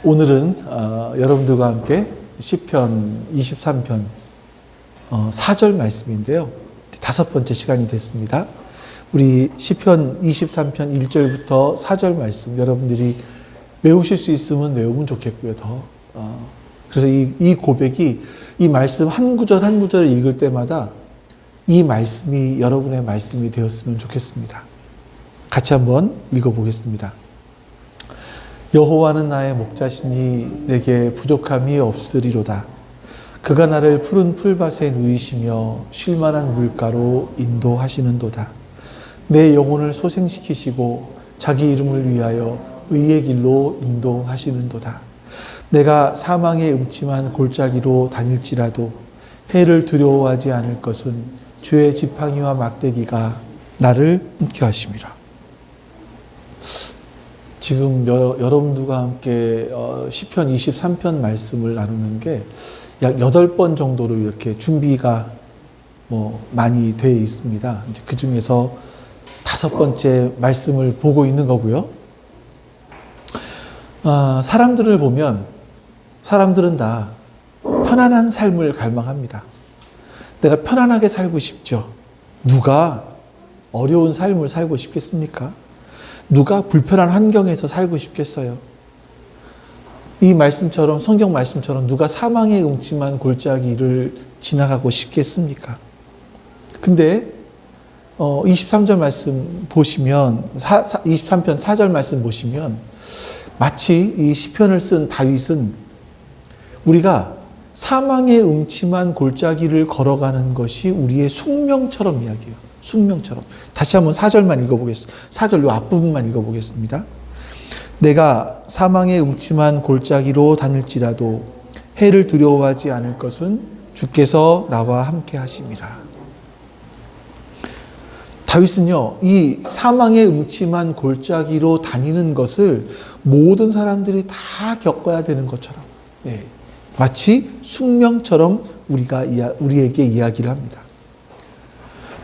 오늘은 여러분들과 함께 시편 23편 4절 말씀인데요. 5번째 시간이 됐습니다. 우리 시편 23편 1절부터 4절 말씀 여러분들이 외우실 수 있으면 외우면 좋겠고요. 그래서 이 고백이 이 말씀 한 구절 한 구절을 읽을 때마다 이 말씀이 여러분의 말씀이 되었으면 좋겠습니다. 같이 한번 읽어보겠습니다. 여호와는 나의 목자시니 내게 부족함이 없으리로다. 그가 나를 푸른 풀밭에 누이시며 쉴만한 물가로 인도하시는도다. 내 영혼을 소생시키시고 자기 이름을 위하여 의의 길로 인도하시는도다. 내가 사망의 음침한 골짜기로 다닐지라도 해를 두려워하지 않을 것은 주의 지팡이와 막대기가 나를 인도하심이라. 지금 여러분들과 함께 시편 23편 말씀을 나누는 게 약 8번 정도로 이렇게 준비가 많이 되어 있습니다. 이제 그 중에서 5번째 말씀을 보고 있는 거고요. 사람들을 보면 사람들은 다 편안한 삶을 갈망합니다. 내가 편안하게 살고 싶죠. 누가 어려운 삶을 살고 싶겠습니까? 누가 불편한 환경에서 살고 싶겠어요? 이 말씀처럼, 성경 말씀처럼 누가 사망의 음침한 골짜기를 지나가고 싶겠습니까? 근데 23절 말씀 보시면 23편 4절 말씀 보시면 마치 이 시편을 쓴 다윗은 우리가 사망의 음침한 골짜기를 걸어가는 것이 우리의 숙명처럼 이야기해요. 숙명처럼. 다시 한번 4절만 읽어보겠습니다. 4절 요 앞부분만 읽어보겠습니다. 내가 사망의 음침한 골짜기로 다닐지라도 해를 두려워하지 않을 것은 주께서 나와 함께 하심이라. 다윗은요, 이 사망의 음침한 골짜기로 다니는 것을 모든 사람들이 다 겪어야 되는 것처럼, 마치 숙명처럼 우리에게 이야기를 합니다.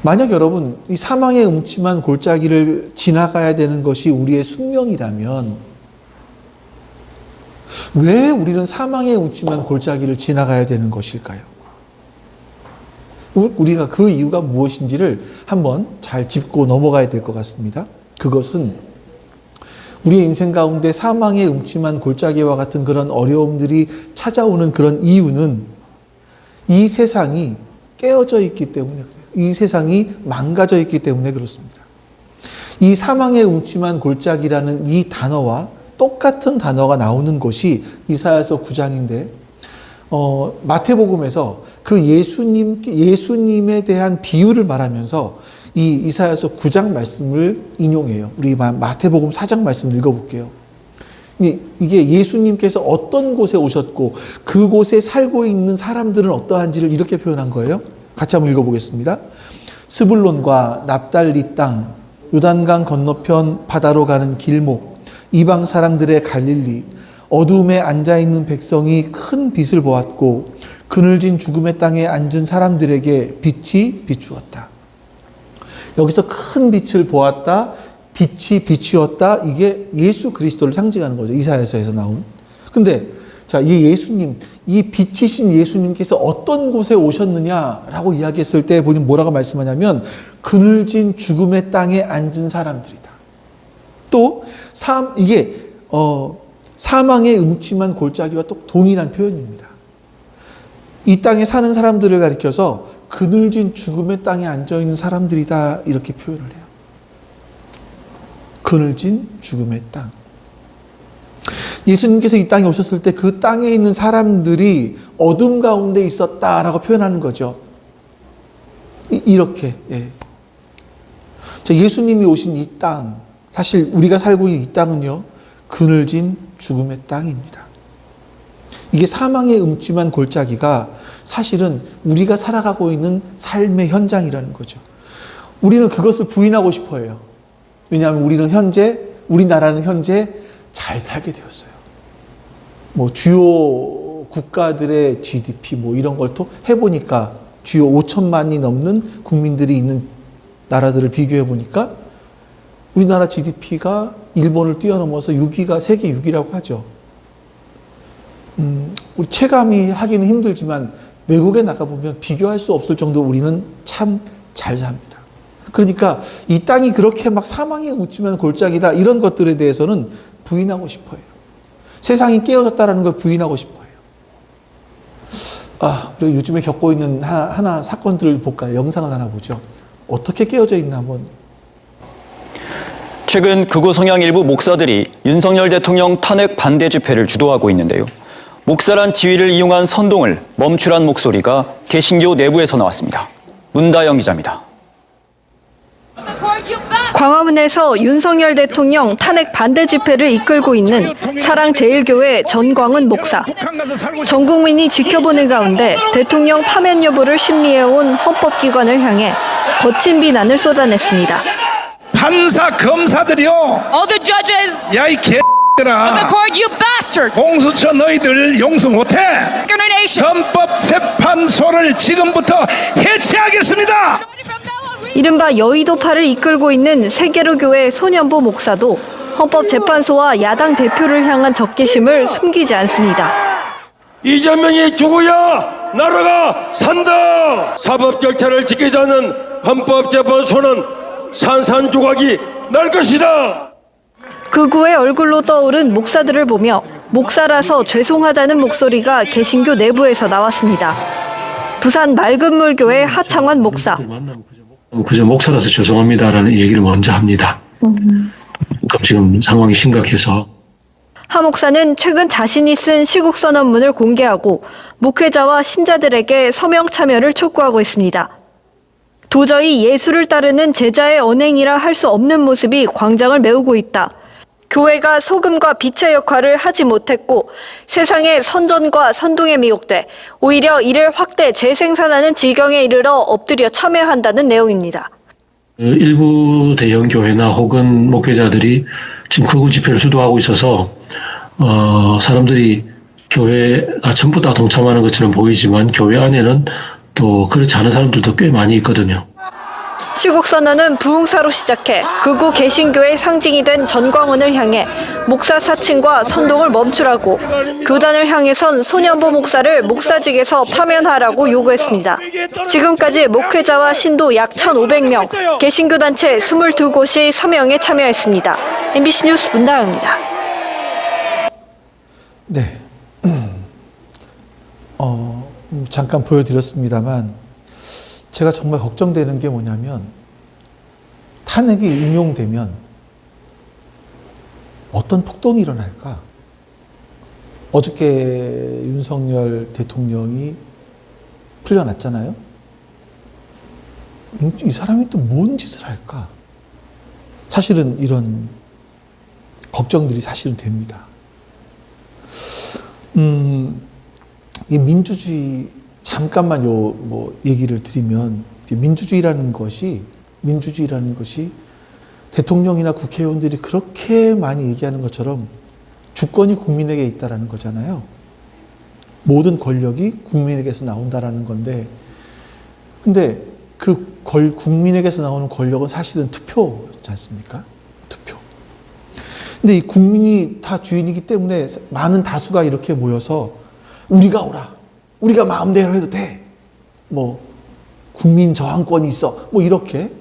만약 여러분, 이 사망의 음침한 골짜기를 지나가야 되는 것이 우리의 숙명이라면, 왜 우리는 사망의 음침한 골짜기를 지나가야 되는 것일까요? 우리가 그 이유가 무엇인지를 한번 잘 짚고 넘어가야 될 것 같습니다. 그것은 우리의 인생 가운데 사망의 음침한 골짜기와 같은 그런 어려움들이 찾아오는 그런 이유는 이 세상이 깨어져 있기 때문에 그래요. 이 세상이 망가져 있기 때문에 그렇습니다. 이 사망의 음침한 골짜기라는 이 단어와 똑같은 단어가 나오는 곳이 이사야서 9장인데 마태복음에서 그 예수님에 대한 비유를 말하면서 이 이사야서 9장 말씀을 인용해요. 우리 마태복음 4장 말씀을 읽어볼게요. 이게 예수님께서 어떤 곳에 오셨고 그곳에 살고 있는 사람들은 어떠한지를 이렇게 표현한 거예요. 같이 한번 읽어보겠습니다. 스불론과 납달리 땅, 요단강 건너편 바다로 가는 길목, 이방 사람들의 갈릴리, 어두움에 앉아있는 백성이 큰 빛을 보았고 그늘진 죽음의 땅에 앉은 사람들에게 빛이 비추었다. 여기서 큰 빛을 보았다, 빛이 비추었다, 이게 예수 그리스도를 상징하는 거죠. 이사야서에서 나온. 근데 자, 이 예수님, 이 빛이신 예수님께서 어떤 곳에 오셨느냐라고 이야기했을 때 보니 뭐라고 말씀하냐면 그늘진 죽음의 땅에 앉은 사람들이다. 또 이게 사망의 음침한 골짜기와 또 동일한 표현입니다. 이 땅에 사는 사람들을 가리켜서 그늘진 죽음의 땅에 앉아있는 사람들이다 이렇게 표현을 해요. 그늘진 죽음의 땅. 예수님께서 이 땅에 오셨을 때 그 땅에 있는 사람들이 어둠 가운데 있었다라고 표현하는 거죠. 이렇게. 예수님이 오신 이 땅, 사실 우리가 살고 있는 이 땅은요, 그늘진 죽음의 땅입니다. 이게 사망의 음침한 골짜기가 사실은 우리가 살아가고 있는 삶의 현장이라는 거죠. 우리는 그것을 부인하고 싶어 해요. 왜냐하면 우리나라는 현재 잘 살게 되었어요. 주요 국가들의 GDP 이런 걸 또 해보니까 주요 5천만이 넘는 국민들이 있는 나라들을 비교해 보니까 우리나라 GDP가 일본을 뛰어넘어서 6위가 세계 6위라고 하죠. 우리 체감이 하기는 힘들지만 외국에 나가보면 비교할 수 없을 정도로 우리는 참 잘 삽니다. 그러니까 이 땅이 그렇게 막 사망에 묻히면 골짜기다 이런 것들에 대해서는 부인하고 싶어요. 세상이 깨어졌다라는 걸 부인하고 싶어요. 우리가 요즘에 겪고 있는 하나 사건들을 볼까요? 영상을 하나 보죠. 어떻게 깨어져 있나 한번. 최근 극우 성향 일부 목사들이 윤석열 대통령 탄핵 반대 집회를 주도하고 있는데요. 목사란 지위를 이용한 선동을 멈추란 목소리가 개신교 내부에서 나왔습니다. 문다영 기자입니다. 광화문에서 윤석열 대통령 탄핵 반대 집회를 이끌고 있는 사랑제일교회 전광훈 목사. 전 국민이 지켜보는 가운데 대통령 파면 여부를 심리해온 헌법기관을 향해 거친 비난을 쏟아냈습니다. 판사 검사들이요. All the judges 야 이 of the 개들아. court, you bastard! 공수처 너희들 용서 못해. Organization. 헌법재판소를 지금부터 해체하겠습니다. 이른바 여의도파를 이끌고 있는 세계로교회 손연보 목사도 헌법재판소와 야당 대표를 향한 적개심을 숨기지 않습니다. 이재명이 죽어야 나라가 산다. 사법절차를 지키지 않는 헌법재판소는 산산조각이 날 것이다. 극우의 얼굴로 떠오른 목사들을 보며 목사라서 죄송하다는 목소리가 개신교 내부에서 나왔습니다. 부산 맑은물교회 하창환 목사. 그저 목사라서 죄송합니다라는 얘기를 먼저 합니다. 그럼 지금 상황이 심각해서. 하 목사는 최근 자신이 쓴 시국선언문을 공개하고 목회자와 신자들에게 서명 참여를 촉구하고 있습니다. 도저히 예수를 따르는 제자의 언행이라 할 수 없는 모습이 광장을 메우고 있다. 교회가 소금과 빛의 역할을 하지 못했고 세상의 선전과 선동에 미혹돼 오히려 이를 확대 재생산하는 지경에 이르러 엎드려 참여한다는 내용입니다. 일부 대형 교회나 혹은 목회자들이 지금 극우 집회를 주도하고 있어서 사람들이 교회 전부 다 동참하는 것처럼 보이지만 교회 안에는 또 그렇지 않은 사람들도 꽤 많이 있거든요. 시국선언은 부흥사로 시작해 극우 개신교의 상징이 된 전광훈을 향해 목사 사칭과 선동을 멈추라고, 교단을 향해선 손연보 목사를 목사직에서 파면하라고 요구했습니다. 지금까지 목회자와 신도 약 1,500명, 개신교 단체 22곳이 서명에 참여했습니다. MBC 뉴스 문다영입니다. 네. 잠깐 보여드렸습니다만 제가 정말 걱정되는 게 뭐냐면 탄핵이 인용되면 어떤 폭동이 일어날까? 어저께 윤석열 대통령이 풀려났잖아요. 이 사람이 또 뭔 짓을 할까? 사실은 이런 걱정들이 사실은 됩니다. 이 민주주의 잠깐만 얘기를 드리면 민주주의라는 것이 대통령이나 국회의원들이 그렇게 많이 얘기하는 것처럼 주권이 국민에게 있다라는 거잖아요. 모든 권력이 국민에게서 나온다라는 건데, 근데 그 국민에게서 나오는 권력은 사실은 투표지 않습니까? 투표. 근데 이 국민이 다 주인이기 때문에 많은 다수가 이렇게 모여서 우리가 오라. 우리가 마음대로 해도 돼. 국민 저항권이 있어. 이렇게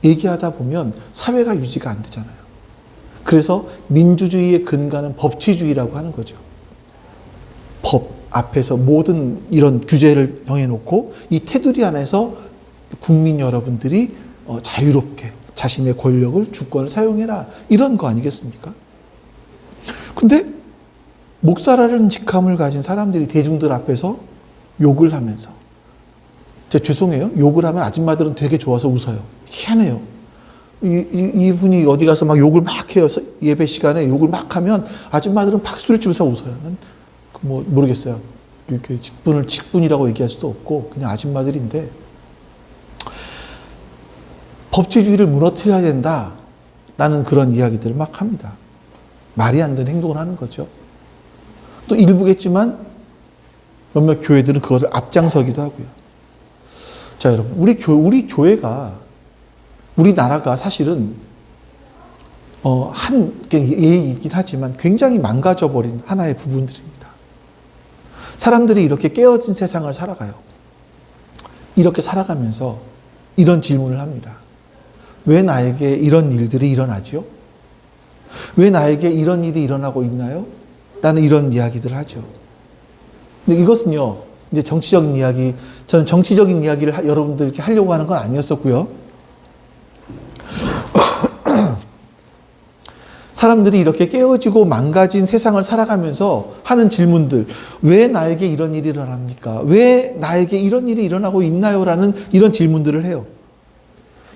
얘기하다 보면 사회가 유지가 안 되잖아요. 그래서 민주주의의 근간은 법치주의라고 하는 거죠. 법 앞에서 모든 이런 규제를 정해놓고 이 테두리 안에서 국민 여러분들이 자유롭게 자신의 권력을, 주권을 사용해라. 이런 거 아니겠습니까? 근데 목사라는 직함을 가진 사람들이 대중들 앞에서 욕을 하면서, 죄송해요. 욕을 하면 아줌마들은 되게 좋아서 웃어요. 희한해요. 이분이 어디 가서 막 욕을 막 해요. 예배 시간에 욕을 막 하면 아줌마들은 박수를 치면서 웃어요. 모르겠어요. 직분이라고 얘기할 수도 없고 그냥 아줌마들인데, 법치주의를 무너뜨려야 된다라는 그런 이야기들을 막 합니다. 말이 안 되는 행동을 하는 거죠. 또 일부겠지만 몇몇 교회들은 그것을 앞장서기도 하고요. 자, 여러분, 우리 교회가, 우리나라가 사실은 한 예이긴 하지만 굉장히 망가져버린 하나의 부분들입니다. 사람들이 이렇게 깨어진 세상을 살아가요. 이렇게 살아가면서 이런 질문을 합니다. 왜 나에게 이런 일들이 일어나죠? 왜 나에게 이런 일이 일어나고 있나요? 라는 이런 이야기들을 하죠. 근데 이것은요, 이제 정치적인 이야기, 저는 정치적인 이야기를 여러분들께 하려고 하는 건 아니었었고요. 사람들이 이렇게 깨어지고 망가진 세상을 살아가면서 하는 질문들, 왜 나에게 이런 일이 일어납니까? 왜 나에게 이런 일이 일어나고 있나요? 라는 이런 질문들을 해요.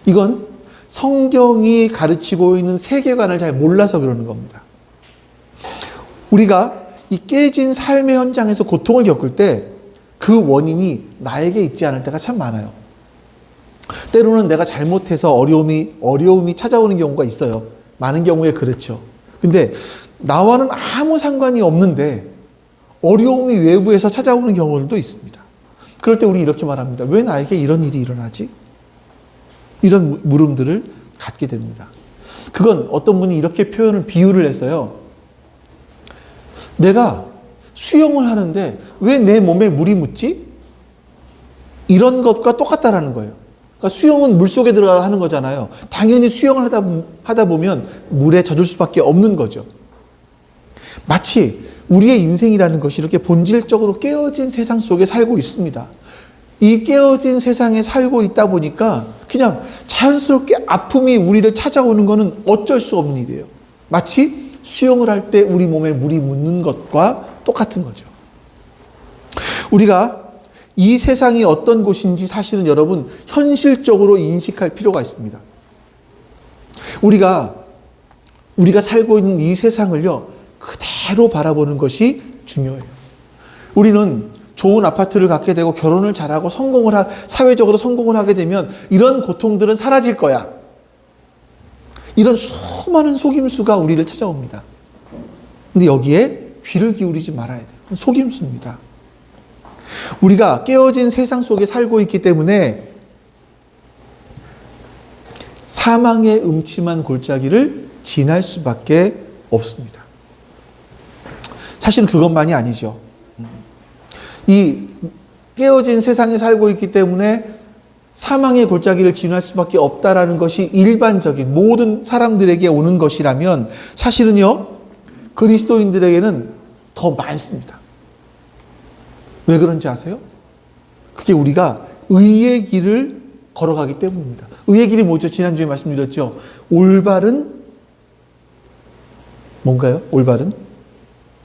이건 성경이 가르치고 있는 세계관을 잘 몰라서 그러는 겁니다. 우리가 이 깨진 삶의 현장에서 고통을 겪을 때 그 원인이 나에게 있지 않을 때가 참 많아요. 때로는 내가 잘못해서 어려움이 찾아오는 경우가 있어요. 많은 경우에 그렇죠. 근데 나와는 아무 상관이 없는데 어려움이 외부에서 찾아오는 경우들도 있습니다. 그럴 때 우리 이렇게 말합니다. 왜 나에게 이런 일이 일어나지? 이런 물음들을 갖게 됩니다. 그건 어떤 분이 이렇게 비유를 했어요. 내가 수영을 하는데 왜 내 몸에 물이 묻지? 이런 것과 똑같다라는 거예요. 그러니까 수영은 물속에 들어가 하는 거잖아요. 당연히 수영을 하다 보면 물에 젖을 수밖에 없는 거죠. 마치 우리의 인생이라는 것이 이렇게 본질적으로 깨어진 세상 속에 살고 있습니다. 이 깨어진 세상에 살고 있다 보니까 그냥 자연스럽게 아픔이 우리를 찾아오는 것은 어쩔 수 없는 일이에요. 마치 수영을 할 때 우리 몸에 물이 묻는 것과 똑같은 거죠. 우리가 이 세상이 어떤 곳인지 사실은 여러분 현실적으로 인식할 필요가 있습니다. 우리가 살고 있는 이 세상을요 그대로 바라보는 것이 중요해요. 우리는 좋은 아파트를 갖게 되고 결혼을 잘하고 사회적으로 성공을 하게 되면 이런 고통들은 사라질 거야. 이런 수많은 속임수가 우리를 찾아옵니다. 근데 여기에 귀를 기울이지 말아야 돼요. 속임수입니다. 우리가 깨어진 세상 속에 살고 있기 때문에 사망의 음침한 골짜기를 지날 수밖에 없습니다. 사실은 그것만이 아니죠. 이 깨어진 세상에 살고 있기 때문에 사망의 골짜기를 지날 수밖에 없다라는 것이 일반적인 모든 사람들에게 오는 것이라면 사실은요 그리스도인들에게는 더 많습니다. 왜 그런지 아세요? 그게 우리가 의의 길을 걸어가기 때문입니다. 의의 길이 뭐죠? 지난주에 말씀드렸죠. 올바른 뭔가요? 올바른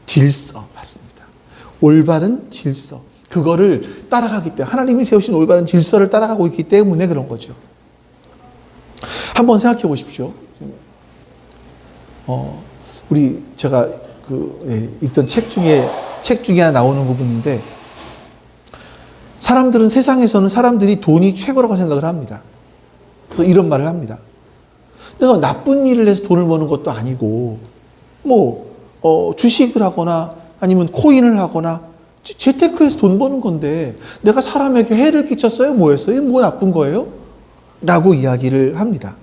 질서 맞습니다. 올바른 질서. 그거를 따라가기 때문에 하나님이 세우신 올바른 질서를 따라가고 있기 때문에 그런 거죠. 한번 생각해 보십시오. 제가 읽던 책 중에 하나 나오는 부분인데 세상에서는 사람들이 돈이 최고라고 생각을 합니다. 그래서 이런 말을 합니다. 내가 나쁜 일을 해서 돈을 버는 것도 아니고 주식을 하거나 아니면 코인을 하거나 재테크해서 돈 버는 건데 내가 사람에게 해를 끼쳤어요? 뭐 했어요? 뭐 나쁜 거예요? 라고 이야기를 합니다.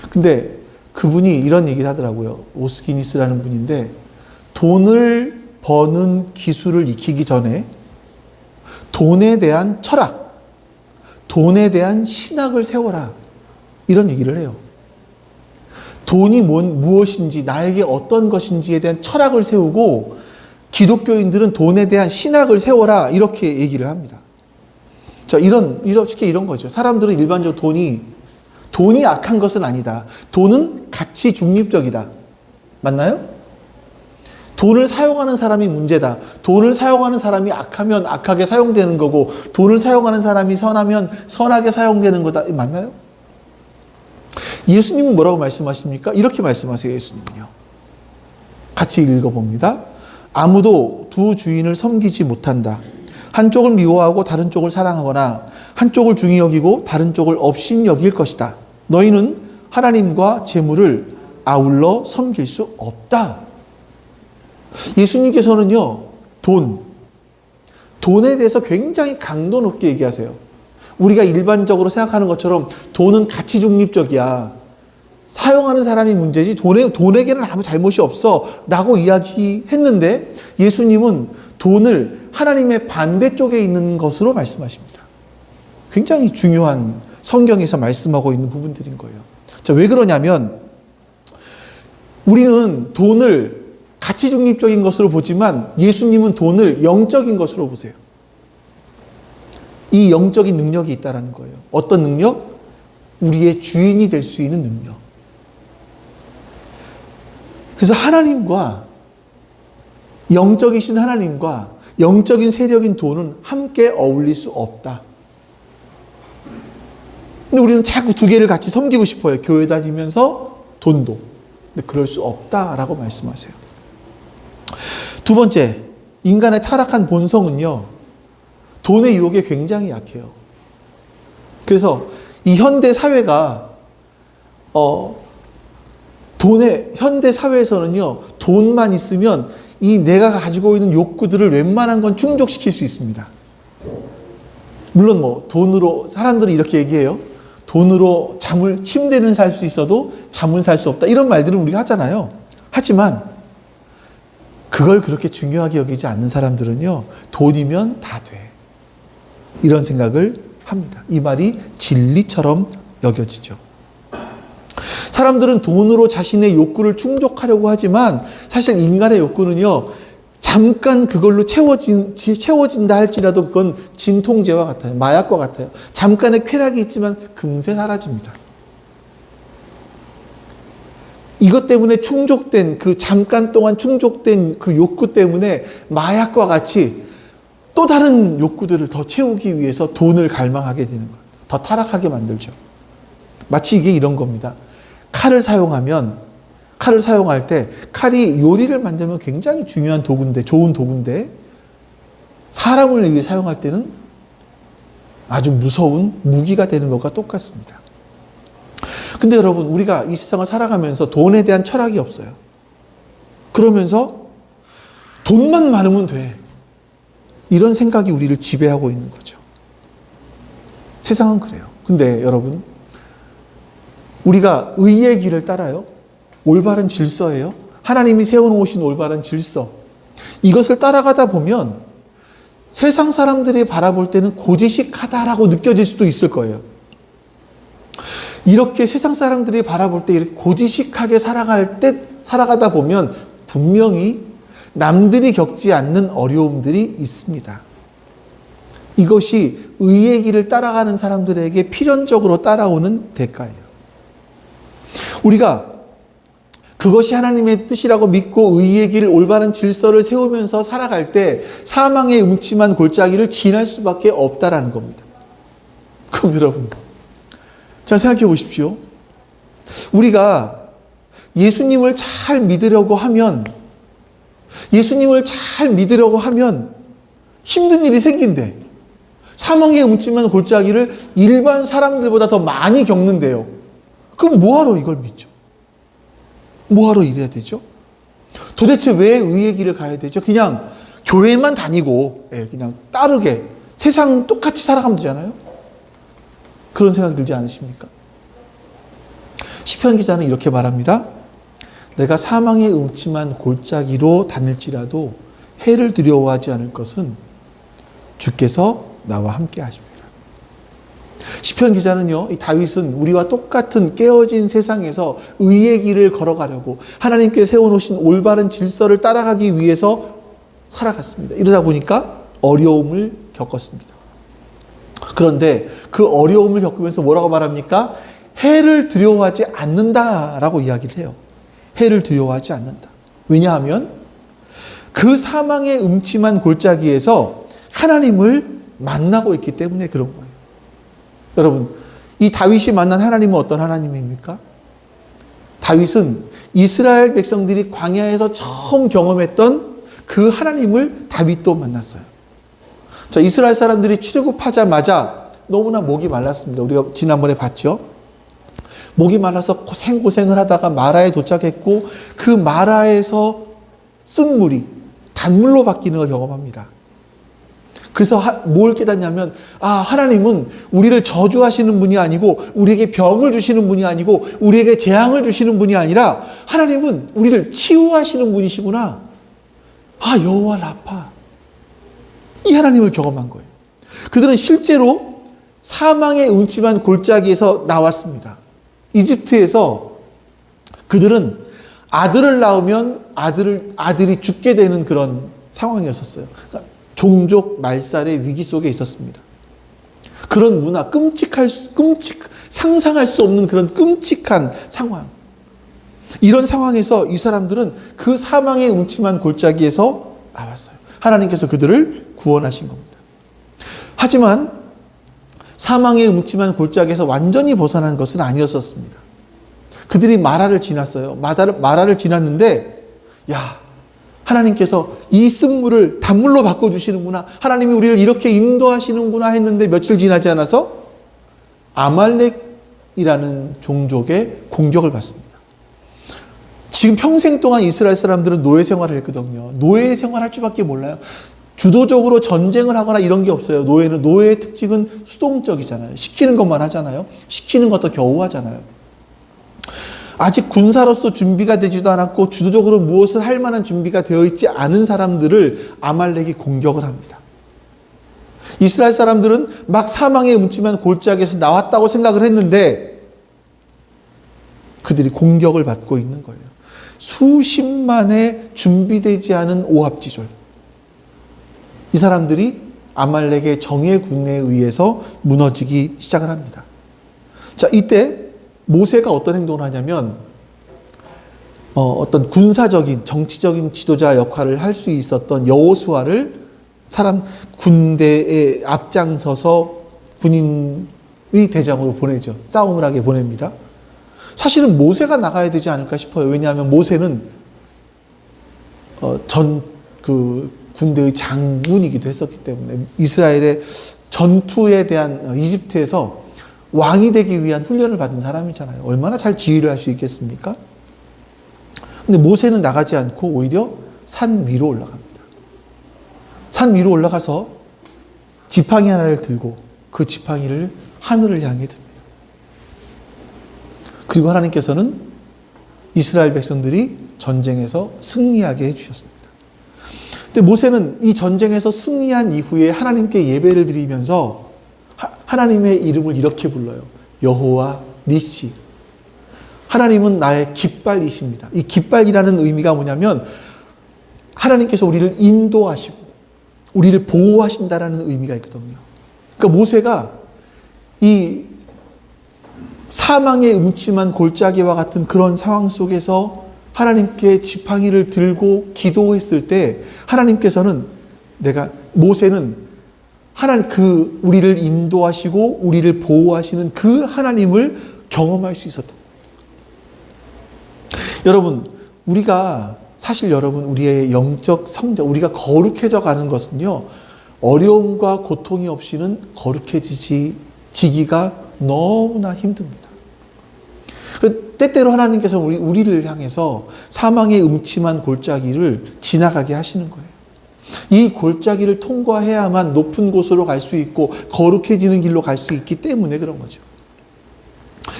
근데 그분이 이런 얘기를 하더라고요. 오스기니스라는 분인데 돈을 버는 기술을 익히기 전에 돈에 대한 철학, 돈에 대한 신학을 세워라. 이런 얘기를 해요. 돈이 무엇인지, 나에게 어떤 것인지에 대한 철학을 세우고 기독교인들은 돈에 대한 신학을 세워라. 이렇게 얘기를 합니다. 자, 쉽게 이런 거죠. 사람들은 일반적으로 돈이 악한 것은 아니다. 돈은 가치 중립적이다. 맞나요? 돈을 사용하는 사람이 문제다. 돈을 사용하는 사람이 악하면 악하게 사용되는 거고 돈을 사용하는 사람이 선하면 선하게 사용되는 거다. 맞나요? 예수님은 뭐라고 말씀하십니까? 이렇게 말씀하세요. 예수님은요. 같이 읽어봅니다. 아무도 두 주인을 섬기지 못한다. 한쪽을 미워하고 다른 쪽을 사랑하거나 한쪽을 중히 여기고 다른 쪽을 업신 여길 것이다. 너희는 하나님과 재물을 아울러 섬길 수 없다. 예수님께서는요, 돈에 대해서 굉장히 강도 높게 얘기하세요. 우리가 일반적으로 생각하는 것처럼 돈은 가치 중립적이야. 사용하는 사람이 문제지 돈에게는 아무 잘못이 없어 라고 이야기했는데 예수님은 돈을 하나님의 반대쪽에 있는 것으로 말씀하십니다. 굉장히 중요한 성경에서 말씀하고 있는 부분들인 거예요. 자, 왜 그러냐면 우리는 돈을 가치 중립적인 것으로 보지만 예수님은 돈을 영적인 것으로 보세요. 이 영적인 능력이 있다는 거예요. 어떤 능력? 우리의 주인이 될 수 있는 능력. 그래서 하나님과 영적이신 하나님과 영적인 세력인 돈은 함께 어울릴 수 없다. 근데 우리는 자꾸 두 개를 같이 섬기고 싶어요. 교회 다니면서 돈도. 근데 그럴 수 없다라고 말씀하세요. 두 번째, 인간의 타락한 본성은요, 돈의 유혹에 굉장히 약해요. 그래서 이 현대 사회가 현대 사회에서는요, 돈만 있으면 이 내가 가지고 있는 욕구들을 웬만한 건 충족시킬 수 있습니다. 물론 돈으로, 사람들은 이렇게 얘기해요. 돈으로 침대는 살 수 있어도 잠은 살 수 없다. 이런 말들은 우리가 하잖아요. 하지만 그걸 그렇게 중요하게 여기지 않는 사람들은요, 돈이면 다 돼. 이런 생각을 합니다. 이 말이 진리처럼 여겨지죠. 사람들은 돈으로 자신의 욕구를 충족하려고 하지만 사실 인간의 욕구는요, 잠깐 그걸로 채워진다 할지라도 그건 진통제와 같아요. 마약과 같아요. 잠깐의 쾌락이 있지만 금세 사라집니다. 이것 때문에 잠깐 동안 충족된 그 욕구 때문에 마약과 같이 또 다른 욕구들을 더 채우기 위해서 돈을 갈망하게 되는 것. 더 타락하게 만들죠. 마치 이게 이런 겁니다. 칼을 사용할 때 칼이 요리를 만들면 굉장히 중요한 도구인데, 좋은 도구인데 사람을 위해 사용할 때는 아주 무서운 무기가 되는 것과 똑같습니다. 근데 여러분, 우리가 이 세상을 살아가면서 돈에 대한 철학이 없어요. 그러면서 돈만 많으면 돼. 이런 생각이 우리를 지배하고 있는 거죠. 세상은 그래요. 근데 여러분, 우리가 의의 길을 따라요. 올바른 질서예요. 하나님이 세워놓으신 올바른 질서. 이것을 따라가다 보면 세상 사람들이 바라볼 때는 고지식하다라고 느껴질 수도 있을 거예요. 이렇게 세상 사람들이 바라볼 때 이렇게 고지식하게 살아가다 보면 분명히 남들이 겪지 않는 어려움들이 있습니다. 이것이 의의 길을 따라가는 사람들에게 필연적으로 따라오는 대가예요. 우리가 그것이 하나님의 뜻이라고 믿고 의의 길, 올바른 질서를 세우면서 살아갈 때 사망의 음침한 골짜기를 지날 수밖에 없다라는 겁니다. 그럼 여러분, 자, 생각해 보십시오. 우리가 예수님을 잘 믿으려고 하면 힘든 일이 생긴대. 사망의 음침한 골짜기를 일반 사람들보다 더 많이 겪는데요. 그럼 뭐하러 이걸 믿죠? 뭐하러 이래야 되죠? 도대체 왜 의의 길을 가야 되죠? 그냥 교회만 다니고 그냥 따르게 세상 똑같이 살아가면 되잖아요. 그런 생각이 들지 않으십니까? 시편 기자는 이렇게 말합니다. 내가 사망의 음침한 골짜기로 다닐지라도 해를 두려워하지 않을 것은 주께서 나와 함께 하십니다. 시편 기자는요, 이 다윗은 우리와 똑같은 깨어진 세상에서 의의 길을 걸어가려고 하나님께 세워놓으신 올바른 질서를 따라가기 위해서 살아갔습니다. 이러다 보니까 어려움을 겪었습니다. 그런데 그 어려움을 겪으면서 뭐라고 말합니까? 해를 두려워하지 않는다라고 이야기를 해요. 해를 두려워하지 않는다. 왜냐하면 그 사망의 음침한 골짜기에서 하나님을 만나고 있기 때문에 그런 거예요. 여러분, 이 다윗이 만난 하나님은 어떤 하나님입니까? 다윗은 이스라엘 백성들이 광야에서 처음 경험했던 그 하나님을 다윗도 만났어요. 자, 이스라엘 사람들이 출애굽하자마자 너무나 목이 말랐습니다. 우리가 지난번에 봤죠? 목이 말라서 고생을 하다가 마라에 도착했고 그 마라에서 쓴 물이 단물로 바뀌는 걸 경험합니다. 그래서 뭘 깨닫냐면, 하나님은 우리를 저주하시는 분이 아니고, 우리에게 병을 주시는 분이 아니고, 우리에게 재앙을 주시는 분이 아니라, 하나님은 우리를 치유하시는 분이시구나. 여호와 라파. 이 하나님을 경험한 거예요. 그들은 실제로 사망의 음침한 골짜기에서 나왔습니다. 이집트에서 그들은 아들을 낳으면 아들이 죽게 되는 그런 상황이었었어요. 그러니까 종족 말살의 위기 속에 있었습니다. 그런 문화, 상상할 수 없는 그런 끔찍한 상황. 이런 상황에서 이 사람들은 그 사망의 음침한 골짜기에서 나왔어요. 하나님께서 그들을 구원하신 겁니다. 하지만 사망의 음침한 골짜기에서 완전히 벗어난 것은 아니었었습니다. 그들이 마라를 지났어요. 마라를 지났는데, 하나님께서 이 쓴물을 단물로 바꿔주시는구나. 하나님이 우리를 이렇게 인도하시는구나 했는데 며칠 지나지 않아서 아말렉이라는 종족의 공격을 받습니다. 지금 평생 동안 이스라엘 사람들은 노예 생활을 했거든요. 노예 생활할 줄밖에 몰라요. 주도적으로 전쟁을 하거나 이런 게 없어요. 노예의 특징은 수동적이잖아요. 시키는 것만 하잖아요. 시키는 것도 겨우 하잖아요. 아직 군사로서 준비가 되지도 않았고 주도적으로 무엇을 할 만한 준비가 되어 있지 않은 사람들을 아말렉이 공격을 합니다. 이스라엘 사람들은 막 사망의 음침한 골짜기에서 나왔다고 생각을 했는데 그들이 공격을 받고 있는 거예요. 수십만의 준비되지 않은 오합지졸. 이 사람들이 아말렉의 정예군에 의해서 무너지기 시작을 합니다. 자, 이때 모세가 어떤 행동을 하냐면 어떤 군사적인 정치적인 지도자 역할을 할 수 있었던 여호수아를 군대에 앞장서서 군인의 대장으로 보내죠. 싸움을 하게 보냅니다. 사실은 모세가 나가야 되지 않을까 싶어요. 왜냐하면 모세는 군대의 장군이기도 했었기 때문에 이스라엘의 전투에 대한 이집트에서 왕이 되기 위한 훈련을 받은 사람이잖아요. 얼마나 잘 지휘를 할 수 있겠습니까? 근데 모세는 나가지 않고 오히려 산 위로 올라갑니다. 산 위로 올라가서 지팡이 하나를 들고 그 지팡이를 하늘을 향해 듭니다. 그리고 하나님께서는 이스라엘 백성들이 전쟁에서 승리하게 해주셨습니다. 근데 모세는 이 전쟁에서 승리한 이후에 하나님께 예배를 드리면서 하나님의 이름을 이렇게 불러요. 여호와 니시. 하나님은 나의 깃발이십니다. 이 깃발이라는 의미가 뭐냐면 하나님께서 우리를 인도하시고 우리를 보호하신다라는 의미가 있거든요. 그러니까 모세가 이 사망의 음침한 골짜기와 같은 그런 상황 속에서 하나님께 지팡이를 들고 기도했을 때 하나님께서는 모세는 하나님 우리를 인도하시고 우리를 보호하시는 그 하나님을 경험할 수 있었던 거예요. 여러분, 우리의 영적 성장, 우리가 거룩해져 가는 것은요, 어려움과 고통이 없이는 거룩해지기가 너무나 힘듭니다. 때때로 하나님께서 우리를 향해서 사망의 음침한 골짜기를 지나가게 하시는 거예요. 이 골짜기를 통과해야만 높은 곳으로 갈 수 있고 거룩해지는 길로 갈 수 있기 때문에 그런 거죠.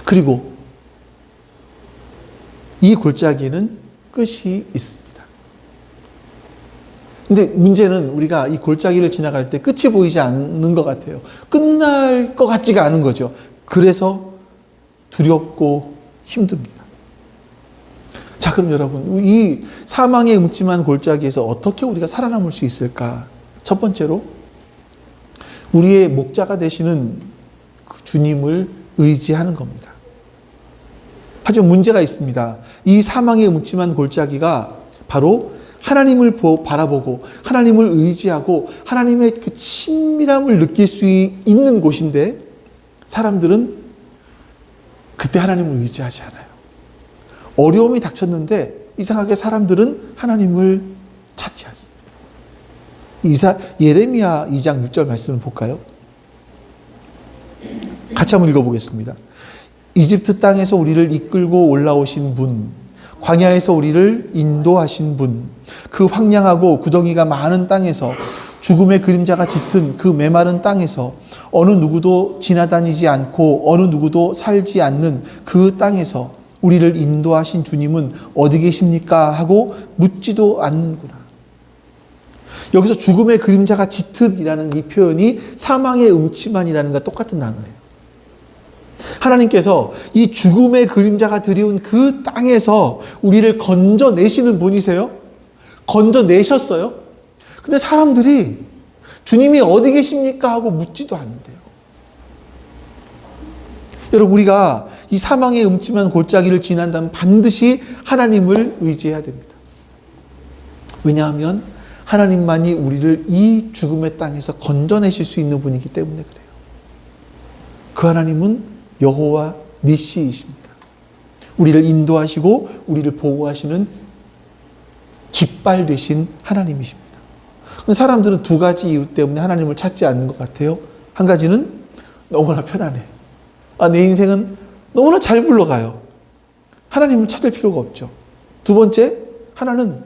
그리고 이 골짜기는 끝이 있습니다. 근데 문제는 우리가 이 골짜기를 지나갈 때 끝이 보이지 않는 것 같아요. 끝날 것 같지가 않은 거죠. 그래서 두렵고 힘듭니다. 자, 그럼 여러분, 이 사망의 음침한 골짜기에서 어떻게 우리가 살아남을 수 있을까? 첫 번째로 우리의 목자가 되시는 그 주님을 의지하는 겁니다. 하지만 문제가 있습니다. 이 사망의 음침한 골짜기가 바로 하나님을 바라보고 하나님을 의지하고 하나님의 그 친밀함을 느낄 수 있는 곳인데 사람들은 그때 하나님을 의지하지 않아요. 어려움이 닥쳤는데 이상하게 사람들은 하나님을 찾지 않습니다. 예레미야 2장 6절 말씀을 볼까요? 같이 한번 읽어보겠습니다. 이집트 땅에서 우리를 이끌고 올라오신 분, 광야에서 우리를 인도하신 분, 그 황량하고 구덩이가 많은 땅에서 죽음의 그림자가 짙은 그 메마른 땅에서 어느 누구도 지나다니지 않고 어느 누구도 살지 않는 그 땅에서 우리를 인도하신 주님은 어디 계십니까? 하고 묻지도 않는구나. 여기서 죽음의 그림자가 짙은이라는 이 표현이 사망의 음침한이라는 것과 똑같은 단어예요. 하나님께서 이 죽음의 그림자가 드리운 그 땅에서 우리를 건져내시는 분이세요. 건져내셨어요. 근데 사람들이 주님이 어디 계십니까? 하고 묻지도 않는데요. 여러분, 우리가 이 사망의 음침한 골짜기를 지난다면 반드시 하나님을 의지해야 됩니다. 왜냐하면 하나님만이 우리를 이 죽음의 땅에서 건져내실 수 있는 분이기 때문에 그래요. 그 하나님은 여호와 니시이십니다. 우리를 인도하시고 우리를 보호하시는 깃발 되신 하나님이십니다. 사람들은 두 가지 이유 때문에 하나님을 찾지 않는 것 같아요. 한 가지는 너무나 편안해. 내 인생은 너무나 잘 굴러가요. 하나님을 찾을 필요가 없죠. 두 번째, 하나는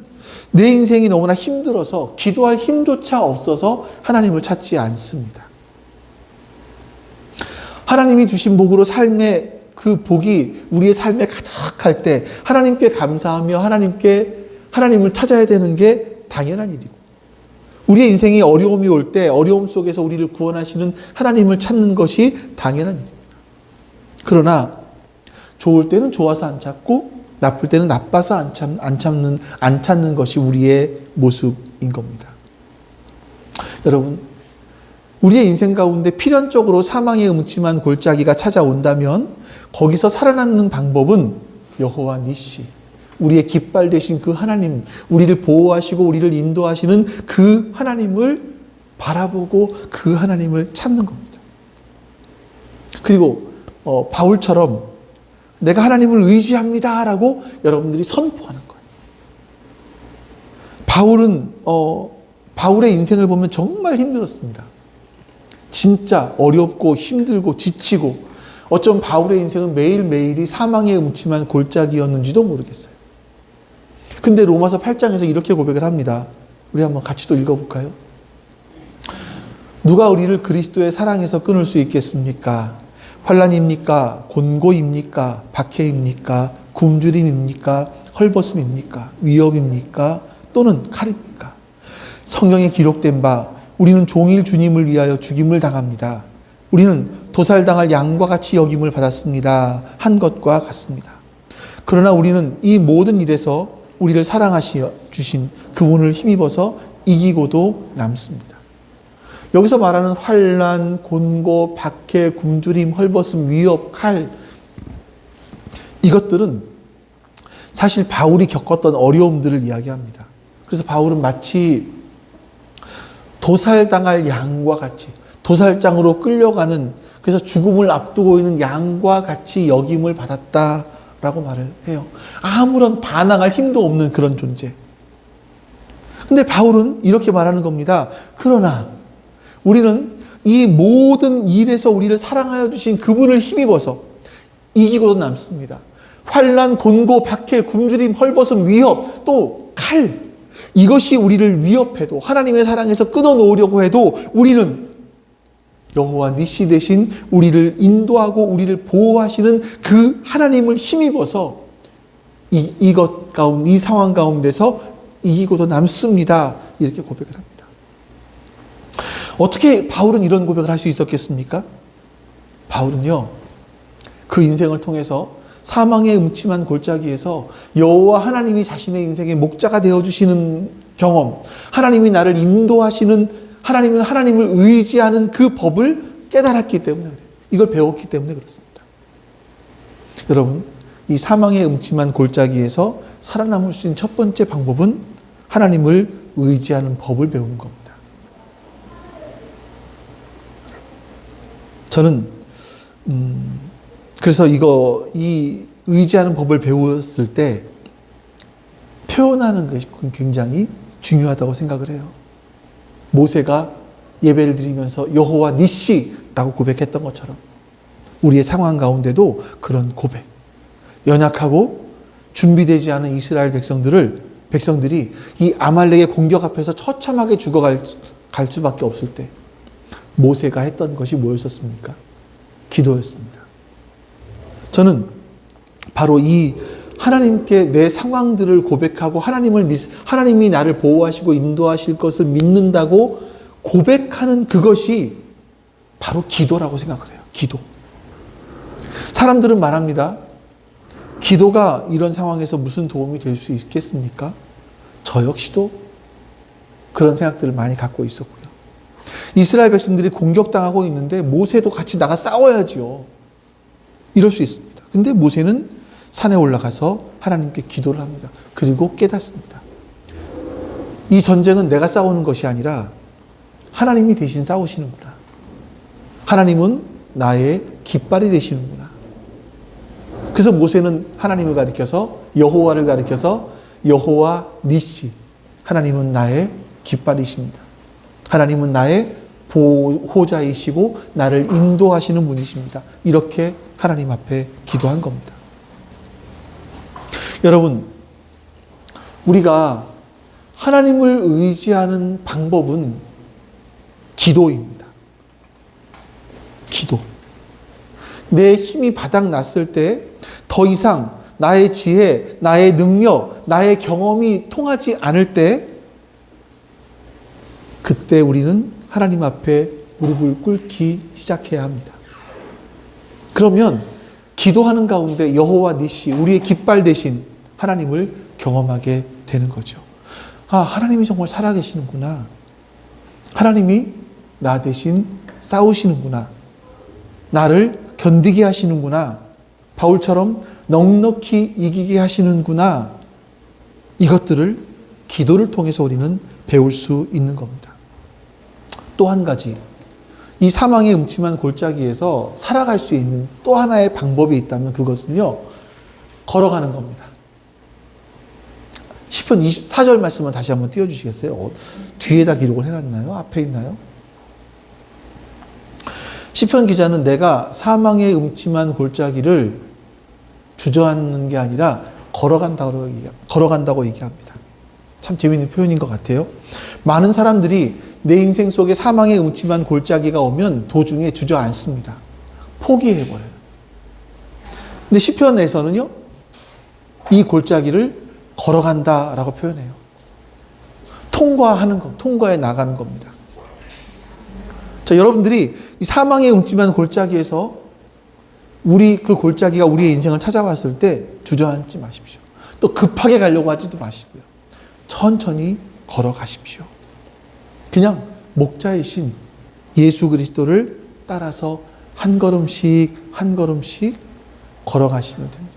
내 인생이 너무나 힘들어서 기도할 힘조차 없어서 하나님을 찾지 않습니다. 하나님이 주신 복으로 삶의 그 복이 우리의 삶에 가득할 때 하나님께 감사하며 하나님을 찾아야 되는 게 당연한 일이고, 우리의 인생에 어려움이 올 때 어려움 속에서 우리를 구원하시는 하나님을 찾는 것이 당연한 일입니다. 그러나 좋을 때는 좋아서 안 찾고 나쁠 때는 나빠서 안 찾는 것이 우리의 모습인 겁니다. 여러분, 우리의 인생 가운데 필연적으로 사망의 음침한 골짜기가 찾아온다면 거기서 살아남는 방법은 여호와 니시, 우리의 깃발 되신 그 하나님, 우리를 보호하시고 우리를 인도하시는 그 하나님을 바라보고 그 하나님을 찾는 겁니다. 그리고 바울처럼 내가 하나님을 의지합니다라고 여러분들이 선포하는 거예요. 바울의 인생을 보면 정말 힘들었습니다. 진짜 어렵고 힘들고 지치고, 어쩜 바울의 인생은 매일매일이 사망의 음침한 골짜기였는지도 모르겠어요. 근데 로마서 8장에서 이렇게 고백을 합니다. 우리 한번 같이 또 읽어볼까요? 누가 우리를 그리스도의 사랑에서 끊을 수 있겠습니까? 환난입니까? 곤고입니까? 박해입니까? 굶주림입니까? 헐벗음입니까? 위협입니까? 또는 칼입니까? 성경에 기록된 바 우리는 종일 주님을 위하여 죽임을 당합니다. 우리는 도살당할 양과 같이 여김을 받았습니다. 한 것과 같습니다. 그러나 우리는 이 모든 일에서 우리를 사랑하시어 주신 그분을 힘입어서 이기고도 남습니다. 여기서 말하는 환난, 곤고, 박해, 굶주림, 헐벗음, 위협, 칼, 이것들은 사실 바울이 겪었던 어려움들을 이야기합니다. 그래서 바울은 마치 도살당할 양과 같이, 도살장으로 끌려가는, 그래서 죽음을 앞두고 있는 양과 같이 여김을 받았다라고 말을 해요. 아무런 반항할 힘도 없는 그런 존재. 근데 바울은 이렇게 말하는 겁니다. 그러나 우리는 이 모든 일에서 우리를 사랑하여 주신 그분을 힘입어서 이기고도 남습니다. 환난, 곤고, 박해, 굶주림, 헐벗음, 위협, 또 칼, 이것이 우리를 위협해도, 하나님의 사랑에서 끊어놓으려고 해도 우리는 여호와 니시 대신 우리를 인도하고 우리를 보호하시는 그 하나님을 힘입어서 이 상황 가운데서 이기고도 남습니다. 이렇게 고백을 합니다. 어떻게 바울은 이런 고백을 할 수 있었겠습니까? 바울은요, 그 인생을 통해서 사망의 음침한 골짜기에서 여호와 하나님이 자신의 인생의 목자가 되어주시는 경험, 하나님이 나를 인도하시는, 하나님을 의지하는 그 법을 깨달았기 때문에 그래요. 이걸 배웠기 때문에 그렇습니다. 여러분, 이 사망의 음침한 골짜기에서 살아남을 수 있는 첫 번째 방법은 하나님을 의지하는 법을 배우는 겁니다. 저는 그래서 이 의지하는 법을 배웠을 때 표현하는 것이 굉장히 중요하다고 생각을 해요. 모세가 예배를 드리면서 여호와 니시라고 고백했던 것처럼 우리의 상황 가운데도 그런 고백, 연약하고 준비되지 않은 이스라엘 백성들이 이 아말렉의 공격 앞에서 처참하게 죽어갈 갈 수밖에 없을 때 모세가 했던 것이 뭐였었습니까? 기도였습니다. 저는 바로 이 하나님께 내 상황들을 고백하고 하나님이 나를 보호하시고 인도하실 것을 믿는다고 고백하는 그것이 바로 기도라고 생각을 해요. 기도. 사람들은 말합니다. 기도가 이런 상황에서 무슨 도움이 될 수 있겠습니까? 저 역시도 그런 생각들을 많이 갖고 있었고요. 이스라엘 백성들이 공격당하고 있는데 모세도 같이 나가 싸워야지요. 이럴 수 있습니다. 근데 모세는 산에 올라가서 하나님께 기도를 합니다. 그리고 깨닫습니다. 이 전쟁은 내가 싸우는 것이 아니라 하나님이 대신 싸우시는구나. 하나님은 나의 깃발이 되시는구나. 그래서 모세는 하나님을 가리켜서 여호와를 가리켜서 여호와 니시, 하나님은 나의 깃발이십니다. 하나님은 나의 보호자이시고 나를 인도하시는 분이십니다. 이렇게 하나님 앞에 기도한 겁니다. 여러분, 우리가 하나님을 의지하는 방법은 기도입니다. 기도. 내 힘이 바닥 났을 때 더 이상 나의 지혜, 나의 능력, 나의 경험이 통하지 않을 때 그때 우리는 하나님 앞에 무릎을 꿇기 시작해야 합니다. 그러면 기도하는 가운데 여호와 니시, 우리의 깃발 대신 하나님을 경험하게 되는 거죠. 아, 하나님이 정말 살아계시는구나. 하나님이 나 대신 싸우시는구나. 나를 견디게 하시는구나. 바울처럼 넉넉히 이기게 하시는구나. 이것들을 기도를 통해서 우리는 배울 수 있는 겁니다. 또 한 가지, 이 사망의 음침한 골짜기에서 살아갈 수 있는 또 하나의 방법이 있다면 그것은요, 걸어가는 겁니다. 시편 24절 말씀을 다시 한번 띄워주시겠어요? 뒤에다 기록을 해놨나요? 앞에 있나요? 시편 기자는 내가 사망의 음침한 골짜기를 주저앉는 게 아니라 걸어간다고 얘기합니다. 참 재미있는 표현인 것 같아요. 많은 사람들이 내 인생 속에 사망의 음침한 골짜기가 오면 도중에 주저앉습니다. 포기해버려요. 근데 시편에서는요, 이 골짜기를 걸어간다라고 표현해요. 통과하는 것, 통과해 나가는 겁니다. 자, 여러분들이 이 사망의 음침한 골짜기에서 그 골짜기가 우리의 인생을 찾아왔을 때 주저앉지 마십시오. 또 급하게 가려고 하지도 마시고요. 천천히 걸어가십시오. 그냥 목자이신 예수 그리스도를 따라서 한 걸음씩 한 걸음씩 걸어가시면 됩니다.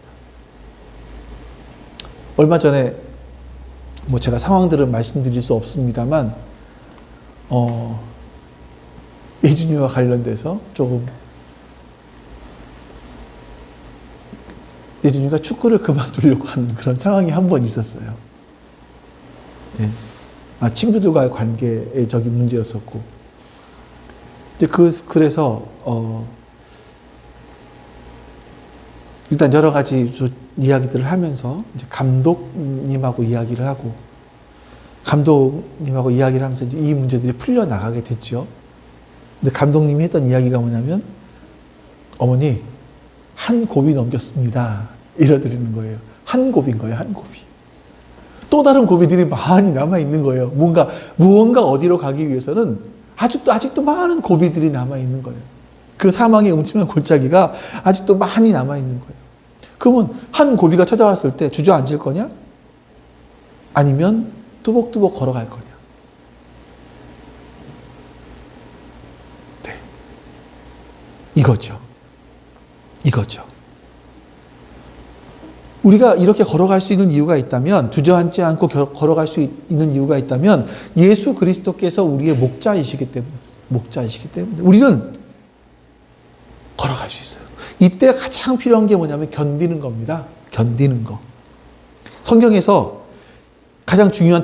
얼마 전에 제가 상황들은 말씀드릴 수 없습니다만 예준이와 관련돼서 조금 예준이가 축구를 그만두려고 하는 그런 상황이 한 번 있었어요. 예. 친구들과의 관계의 적인 문제였었고, 그래서 일단 여러 가지 이야기들을 하면서 이제 감독님하고 이야기를 하고, 감독님하고 이야기를 하면서 이제 이 문제들이 풀려 나가게 됐죠. 근데 감독님이 했던 이야기가 뭐냐면, 어머니, 한 곱이 넘겼습니다. 이러드리는 거예요. 한 곱인 거예요, 한 곱이. 또 다른 고비들이 많이 남아있는 거예요. 무언가 어디로 가기 위해서는 아직도 많은 고비들이 남아있는 거예요. 그 사망의 음침한 골짜기가 아직도 많이 남아있는 거예요. 그러면 한 고비가 찾아왔을 때 주저앉을 거냐? 아니면 뚜벅뚜벅 걸어갈 거냐? 네. 이거죠. 우리가 이렇게 걸어갈 수 있는 이유가 있다면, 주저앉지 않고 걸어갈 수 있는 이유가 있다면 예수 그리스도께서 우리의 목자이시기 때문에 우리는 걸어갈 수 있어요. 이때 가장 필요한 게 뭐냐면 견디는 겁니다. 견디는 거. 성경에서 가장 중요한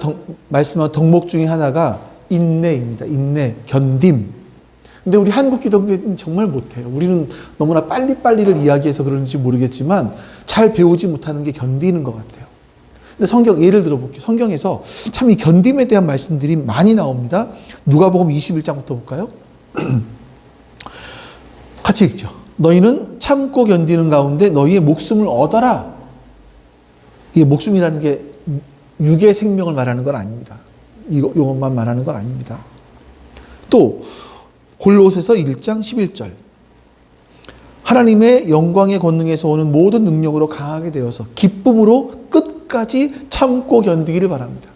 말씀한 덕목 중에 하나가 인내입니다. 인내, 견딤. 근데 우리 한국 기독교는 정말 못해요. 우리는 너무나 빨리빨리를 이야기해서 그런지 모르겠지만 잘 배우지 못하는 게 견디는 것 같아요. 근데 예를 들어볼게요. 성경에서 참 이 견딤에 대한 말씀들이 많이 나옵니다. 누가복음 21장부터 볼까요? 같이 읽죠. 너희는 참고 견디는 가운데 너희의 목숨을 얻어라. 이게 목숨이라는 게 육의 생명을 말하는 건 아닙니다. 이것만 말하는 건 아닙니다. 또 골로새서 1장 11절. 하나님의 영광의 권능에서 오는 모든 능력으로 강하게 되어서 기쁨으로 끝까지 참고 견디기를 바랍니다.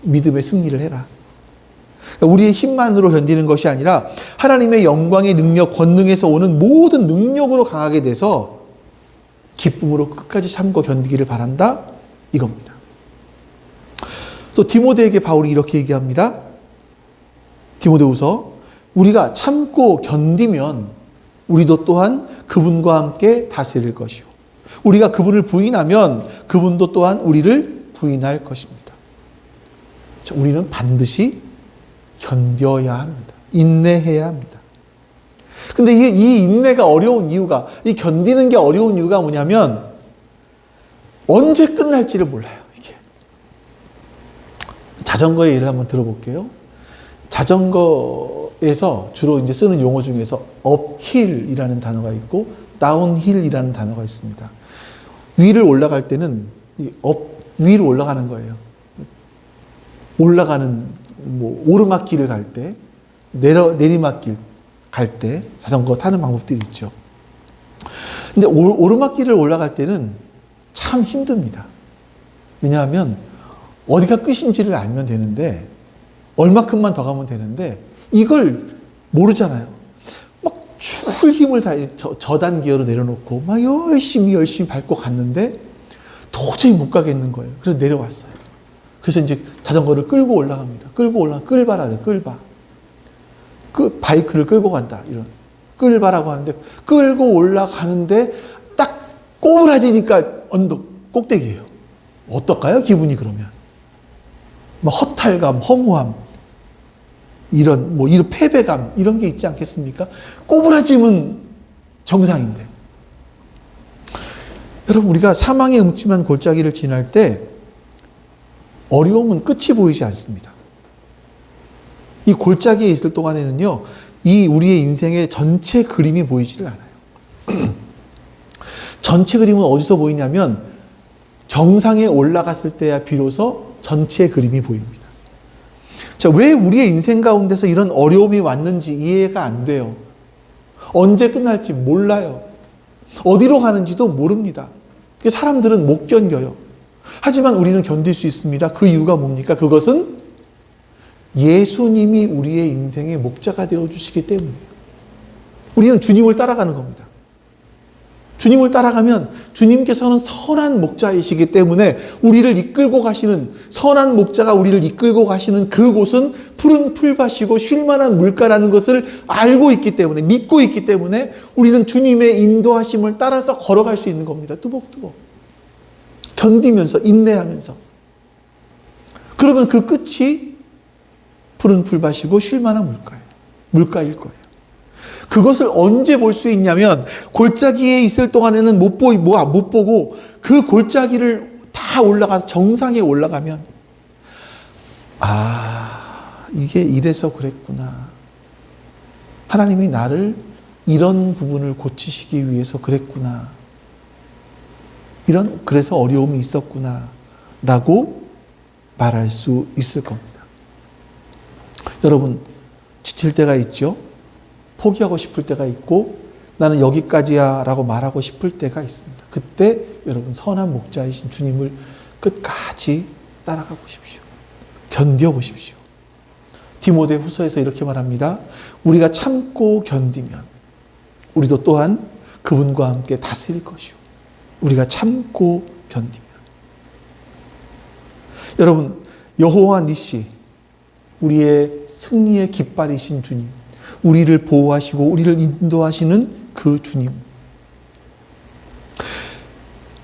믿음의 승리를 해라. 우리의 힘만으로 견디는 것이 아니라 하나님의 영광의 능력, 권능에서 오는 모든 능력으로 강하게 돼서 기쁨으로 끝까지 참고 견디기를 바란다. 이겁니다. 또 디모데에게 바울이 이렇게 얘기합니다. 디모데후서 우리가 참고 견디면 우리도 또한 그분과 함께 다스릴 것이요. 우리가 그분을 부인하면 그분도 또한 우리를 부인할 것입니다. 자, 우리는 반드시 견뎌야 합니다. 인내해야 합니다. 근데 이 인내가 어려운 이유가, 이 견디는 게 어려운 이유가 뭐냐면 언제 끝날지를 몰라요. 이게. 자전거의 예를 한번 들어볼게요. 자전거에서 주로 이제 쓰는 용어 중에서 업힐이라는 단어가 있고 다운힐이라는 단어가 있습니다. 위를 올라갈 때는 위로 올라가는 거예요. 올라가는 오르막길을 갈 때, 내리막길 갈 때 자전거 타는 방법들이 있죠. 근데 오르막길을 올라갈 때는 참 힘듭니다. 왜냐하면 어디가 끝인지를 알면 되는데 얼마큼만 더 가면 되는데 이걸 모르잖아요. 막 출 힘을 다해 저단 기어로 내려놓고 막 열심히 밟고 갔는데 도저히 못 가겠는 거예요. 그래서 내려왔어요. 그래서 이제 자전거를 끌고 올라갑니다. 끌바라 그래, 끌바. 바이크를 끌고 간다. 이런. 끌바라고 하는데, 끌고 올라가는데 딱 꼬부라지니까 언덕, 꼭대기예요. 어떨까요? 기분이 그러면. 뭐 허탈감, 허무함, 이런 패배감, 이런 게 있지 않겠습니까? 꼬부라짐은 정상인데. 여러분, 우리가 사망의 음침한 골짜기를 지날 때 어려움은 끝이 보이지 않습니다. 이 골짜기에 있을 동안에는요, 이 우리의 인생의 전체 그림이 보이지를 않아요. 전체 그림은 어디서 보이냐면 정상에 올라갔을 때야 비로소 전체 그림이 보입니다. 자, 왜 우리의 인생 가운데서 이런 어려움이 왔는지 이해가 안 돼요. 언제 끝날지 몰라요. 어디로 가는지도 모릅니다. 사람들은 못 견뎌요. 하지만 우리는 견딜 수 있습니다. 그 이유가 뭡니까? 그것은 예수님이 우리의 인생의 목자가 되어주시기 때문이에요. 우리는 주님을 따라가는 겁니다. 주님을 따라가면 주님께서는 선한 목자이시기 때문에 우리를 이끌고 가시는, 선한 목자가 우리를 이끌고 가시는 그곳은 푸른 풀밭이고 쉴만한 물가라는 것을 알고 있기 때문에, 믿고 있기 때문에 우리는 주님의 인도하심을 따라서 걸어갈 수 있는 겁니다. 뚜벅뚜벅. 견디면서, 인내하면서. 그러면 그 끝이 푸른 풀밭이고 쉴만한 물가일 거예요. 그것을 언제 볼 수 있냐면 골짜기에 있을 동안에는 못 보고 그 골짜기를 다 올라가서 정상에 올라가면 이게 이래서 그랬구나. 하나님이 나를 이런 부분을 고치시기 위해서 그랬구나. 그래서 어려움이 있었구나. 라고 말할 수 있을 겁니다. 여러분, 지칠 때가 있죠? 포기하고 싶을 때가 있고 나는 여기까지야 라고 말하고 싶을 때가 있습니다. 그때 여러분 선한 목자이신 주님을 끝까지 따라가 보십시오. 견뎌 보십시오. 디모데 후서에서 이렇게 말합니다. 우리가 참고 견디면 우리도 또한 그분과 함께 다스릴 것이요. 우리가 참고 견디면. 여러분, 여호와 니시, 우리의 승리의 깃발이신 주님, 우리를 보호하시고 우리를 인도하시는 그 주님.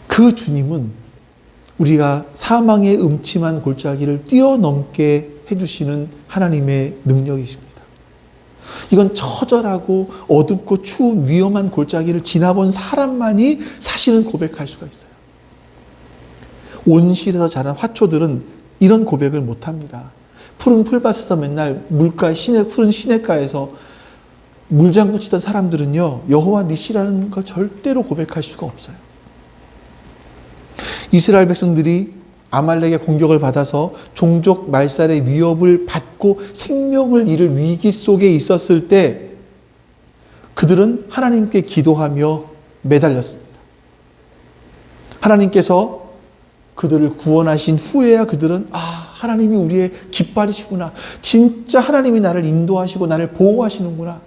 그 주님은 우리가 사망의 음침한 골짜기를 뛰어넘게 해주시는 하나님의 능력이십니다. 이건 처절하고 어둡고 추운 위험한 골짜기를 지나본 사람만이 사실은 고백할 수가 있어요. 온실에서 자란 화초들은 이런 고백을 못합니다. 푸른 풀밭에서 맨날 푸른 시냇가에서 물장구 치던 사람들은요, 여호와 니시라는 걸 절대로 고백할 수가 없어요. 이스라엘 백성들이 아말렉의 공격을 받아서 종족 말살의 위협을 받고 생명을 잃을 위기 속에 있었을 때 그들은 하나님께 기도하며 매달렸습니다. 하나님께서 그들을 구원하신 후에야 그들은 하나님이 우리의 깃발이시구나. 진짜 하나님이 나를 인도하시고 나를 보호하시는구나.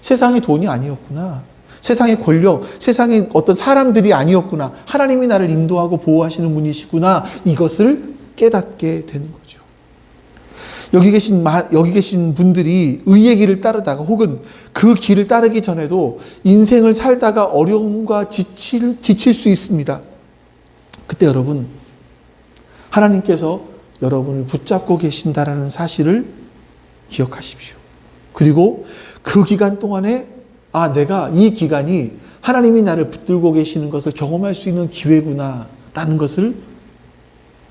세상의 돈이 아니었구나. 세상의 권력, 세상의 어떤 사람들이 아니었구나. 하나님이 나를 인도하고 보호하시는 분이시구나. 이것을 깨닫게 되는 거죠. 여기 계신 분들이 의의 길을 따르다가 혹은 그 길을 따르기 전에도 인생을 살다가 어려움과 지칠 수 있습니다. 그때 여러분, 하나님께서 여러분을 붙잡고 계신다라는 사실을 기억하십시오. 그리고 그 기간 동안에 내가 이 기간이 하나님이 나를 붙들고 계시는 것을 경험할 수 있는 기회구나라는 것을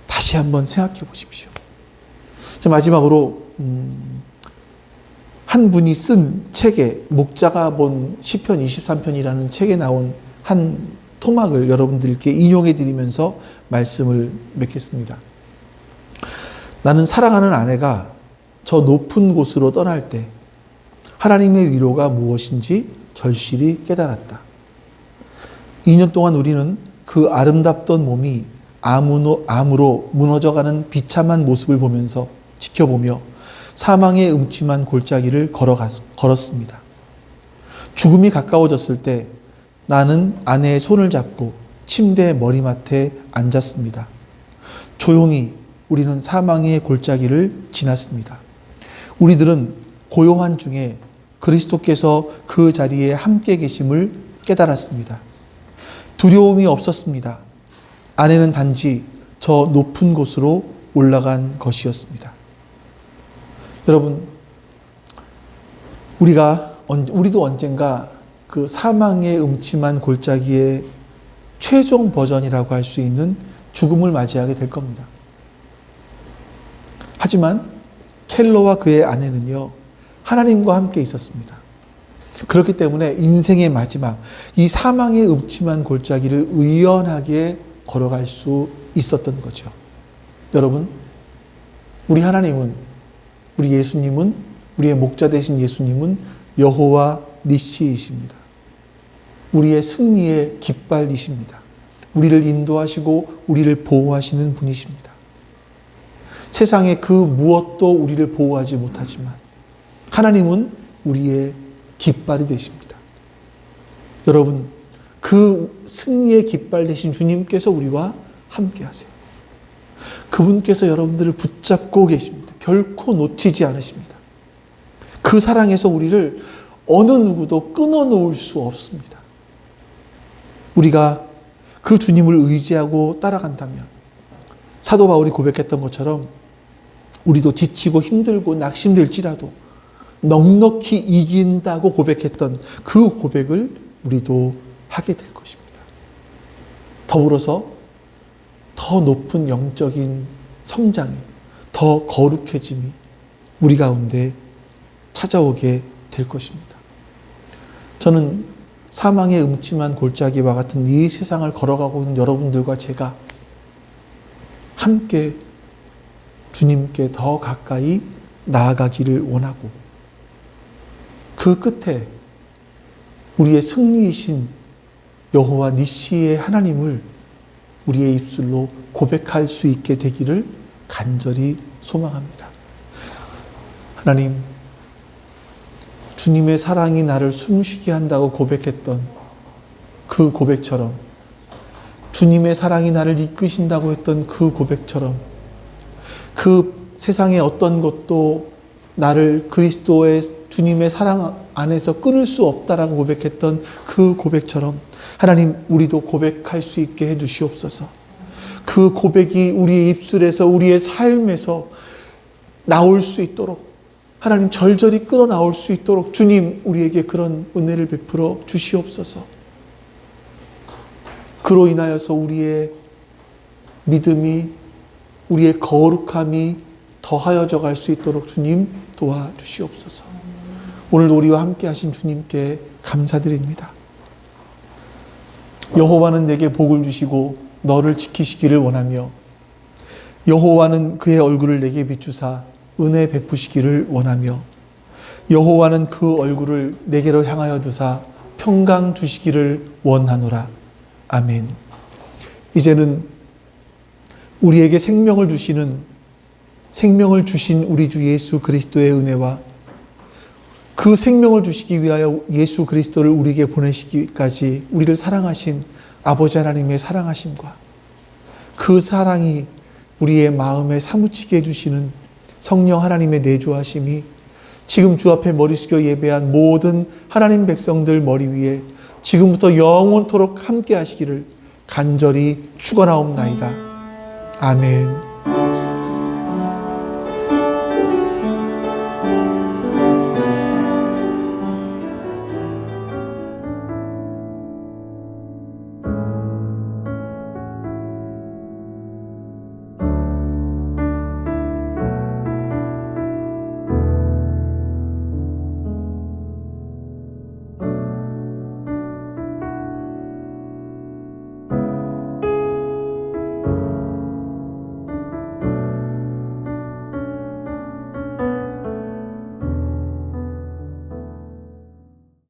다시 한번 생각해 보십시오. 자, 마지막으로 한 분이 쓴 책에, 목자가 본 시편 23편이라는 책에 나온 한 토막을 여러분들께 인용해 드리면서 말씀을 맺겠습니다. 나는 사랑하는 아내가 저 높은 곳으로 떠날 때 하나님의 위로가 무엇인지 절실히 깨달았다. 2년 동안 우리는 그 아름답던 몸이 암으로 무너져가는 비참한 모습을 보면서 지켜보며 사망의 음침한 골짜기를 걸었습니다. 죽음이 가까워졌을 때 나는 아내의 손을 잡고 침대 머리맡에 앉았습니다. 조용히 우리는 사망의 골짜기를 지났습니다. 우리들은 고요한 중에 그리스도께서 그 자리에 함께 계심을 깨달았습니다. 두려움이 없었습니다. 아내는 단지 저 높은 곳으로 올라간 것이었습니다. 여러분, 우리도 언젠가 그 사망의 음침한 골짜기의 최종 버전이라고 할 수 있는 죽음을 맞이하게 될 겁니다. 하지만 켈러와 그의 아내는요, 하나님과 함께 있었습니다. 그렇기 때문에 인생의 마지막, 이 사망의 음침한 골짜기를 의연하게 걸어갈 수 있었던 거죠. 여러분, 우리 하나님은, 우리 예수님은, 우리의 목자 되신 예수님은 여호와 니시이십니다. 우리의 승리의 깃발이십니다. 우리를 인도하시고 우리를 보호하시는 분이십니다. 세상의 그 무엇도 우리를 보호하지 못하지만 하나님은 우리의 깃발이 되십니다. 여러분, 그 승리의 깃발 되신 주님께서 우리와 함께 하세요. 그분께서 여러분들을 붙잡고 계십니다. 결코 놓치지 않으십니다. 그 사랑에서 우리를 어느 누구도 끊어놓을 수 없습니다. 우리가 그 주님을 의지하고 따라간다면 사도 바울이 고백했던 것처럼 우리도 지치고 힘들고 낙심될지라도 넉넉히 이긴다고 고백했던 그 고백을 우리도 하게 될 것입니다. 더불어서 더 높은 영적인 성장이, 더 거룩해짐이 우리 가운데 찾아오게 될 것입니다. 저는 사망의 음침한 골짜기와 같은 이 세상을 걸어가고 있는 여러분들과 제가 함께 주님께 더 가까이 나아가기를 원하고, 그 끝에 우리의 승리이신 여호와 니시의 하나님을 우리의 입술로 고백할 수 있게 되기를 간절히 소망합니다. 하나님, 주님의 사랑이 나를 숨쉬게 한다고 고백했던 그 고백처럼, 주님의 사랑이 나를 이끄신다고 했던 그 고백처럼, 그 세상의 어떤 것도 나를 그리스도의 주님의 사랑 안에서 끊을 수 없다라고 고백했던 그 고백처럼 하나님, 우리도 고백할 수 있게 해주시옵소서. 그 고백이 우리의 입술에서, 우리의 삶에서 나올 수 있도록, 하나님 절절히 끌어 나올 수 있도록 주님, 우리에게 그런 은혜를 베풀어 주시옵소서. 그로 인하여서 우리의 믿음이, 우리의 거룩함이 더하여져 갈 수 있도록 주님 도와주시옵소서. 오늘도 우리와 함께 하신 주님께 감사드립니다. 여호와는 내게 복을 주시고 너를 지키시기를 원하며 여호와는 그의 얼굴을 내게 비추사 은혜 베푸시기를 원하며 여호와는 그 얼굴을 내게로 향하여 드사 평강 주시기를 원하노라. 아멘. 이제는 우리에게 생명을 주신 우리 주 예수 그리스도의 은혜와 그 생명을 주시기 위하여 예수 그리스도를 우리에게 보내시기까지 우리를 사랑하신 아버지 하나님의 사랑하심과 그 사랑이 우리의 마음에 사무치게 해주시는 성령 하나님의 내주하심이 지금 주 앞에 머리 숙여 예배한 모든 하나님 백성들 머리 위에 지금부터 영원토록 함께 하시기를 간절히 축원하옵나이다. 아멘.